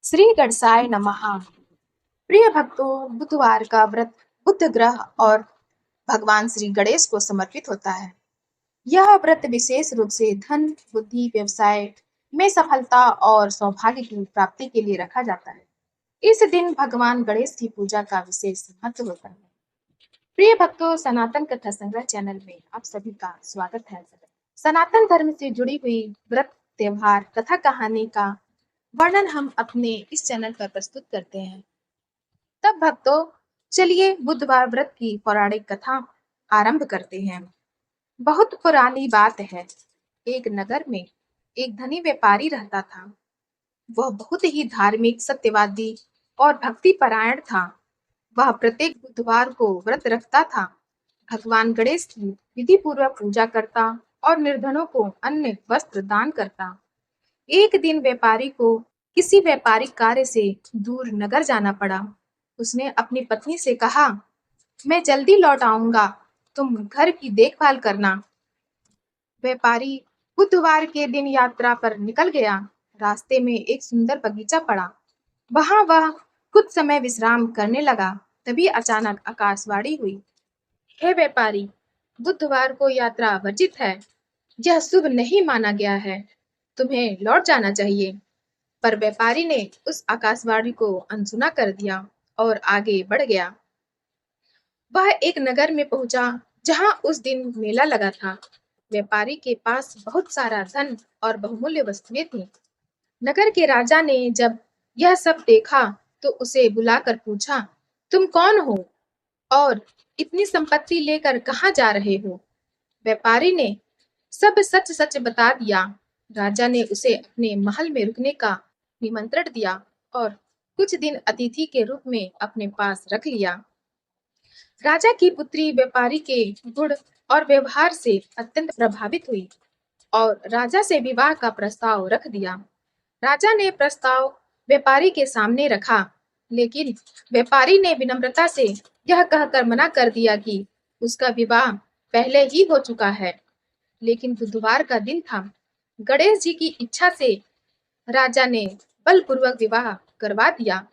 श्री गणेशाय नमः। प्रिय भक्तों, बुधवार का व्रत बुध ग्रह और भगवान श्री गणेश को समर्पित होता है। यह व्रत विशेष रूप से धन, बुद्धि, व्यवसाय में सफलता और सौभाग्य की प्राप्ति के लिए रखा जाता है। इस दिन भगवान गणेश की पूजा का विशेष महत्व होता है। प्रिय भक्तों, सनातन कथा संग्रह चैनल में आप सभी का स्वागत है। सनातन धर्म से जुड़ी हुई व्रत, त्योहार, कथा, कहानी का वर्णन हम अपने इस चैनल पर प्रस्तुत करते हैं। तब भक्तों, चलिए बुधवार व्रत की पौराणिक कथा आरंभ करते हैं। बहुत पुरानी बात है। एक नगर में एक धनी व्यापारी रहता था। वह बहुत ही धार्मिक, सत्यवादी और भक्ति परायण था। वह प्रत्येक बुधवार को व्रत रखता था, भगवान गणेश की विधि पूर्वक पूजा करता और निर्धनों को अन्न वस्त्र दान करता। एक दिन व्यापारी को किसी व्यापारिक कार्य से दूर नगर जाना पड़ा। उसने अपनी पत्नी से कहा, मैं जल्दी लौट आऊंगा, तुम घर की देखभाल करना। व्यापारी बुधवार के दिन यात्रा पर निकल गया। रास्ते में एक सुंदर बगीचा पड़ा। वहां वह कुछ समय विश्राम करने लगा। तभी अचानक आकाशवाणी हुई, हे व्यापारी, बुधवार को यात्रा वर्जित है। यह शुभ नहीं माना गया है। तुम्हें लौट जाना चाहिए। पर व्यापारी ने उस आकाशवाणी को अनसुना कर दिया और आगे बढ़ गया। वह एक नगर में पहुंचा जहां उस दिन मेला लगा था। व्यापारी के पास बहुत सारा धन और बहुमूल्य वस्तुएं थी। नगर के राजा ने जब यह सब देखा तो उसे बुलाकर पूछा, तुम कौन हो और इतनी संपत्ति लेकर कहाँ जा रहे हो? व्यापारी ने सब सच सच बता दिया। राजा ने उसे अपने महल में रुकने का निमंत्रण दिया और कुछ दिन अतिथि के रूप में अपने पास रख लिया। राजा की पुत्री व्यापारी के गुण और व्यवहार से अत्यंत प्रभावित हुई और राजा से विवाह का प्रस्ताव रख दिया। राजा ने प्रस्ताव व्यापारी के सामने रखा, लेकिन व्यापारी ने विनम्रता से यह कहकर मना कर दिया कि उसका विवाह पहले ही हो चुका है। लेकिन बुधवार का दिन था। गणेश जी की इच्छा से राजा ने बलपूर्वक विवाह करवा दिया।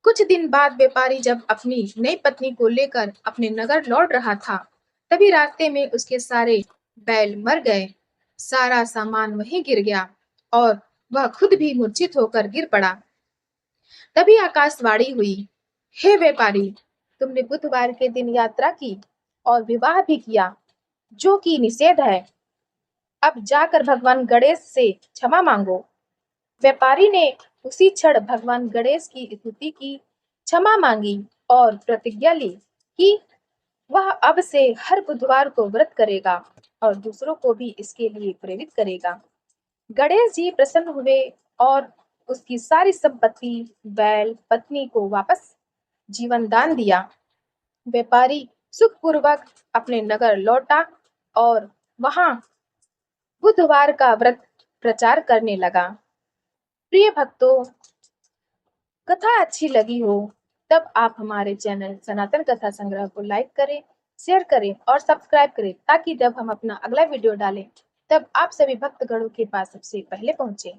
कुछ दिन बाद व्यापारी जब अपनी नई पत्नी को लेकर अपने नगर लौट रहा था, तभी रास्ते में उसके सारे बैल मर गए। सारा सामान वहीं गिर गया और वह खुद भी मूर्छित होकर गिर पड़ा। तभी आकाशवाणी हुई, हे व्यापारी, तुमने बुधवार के दिन यात्रा की और विवाह भी किया, जो कि निषेध है। अब जाकर भगवान गणेश से क्षमा मांगो। व्यापारी ने उसी क्षण भगवान गणेश की स्तुति की, क्षमा मांगी और प्रतिज्ञा ली कि वह अब से हर बुधवार को व्रत करेगा और दूसरों को भी इसके लिए प्रेरित करेगा। गणेश जी प्रसन्न हुए और उसकी सारी संपत्ति, बैल, पत्नी को वापस जीवन दान दिया। व्यापारी सुखपूर्वक अपने नगर लौटा और वहां बुधवार का व्रत प्रचार करने लगा। प्रिय भक्तों, कथा अच्छी लगी हो तब आप हमारे चैनल सनातन कथा संग्रह को लाइक करें, शेयर करें और सब्सक्राइब करें, ताकि जब हम अपना अगला वीडियो डालें तब आप सभी भक्तगणों के पास सबसे पहले पहुंचे।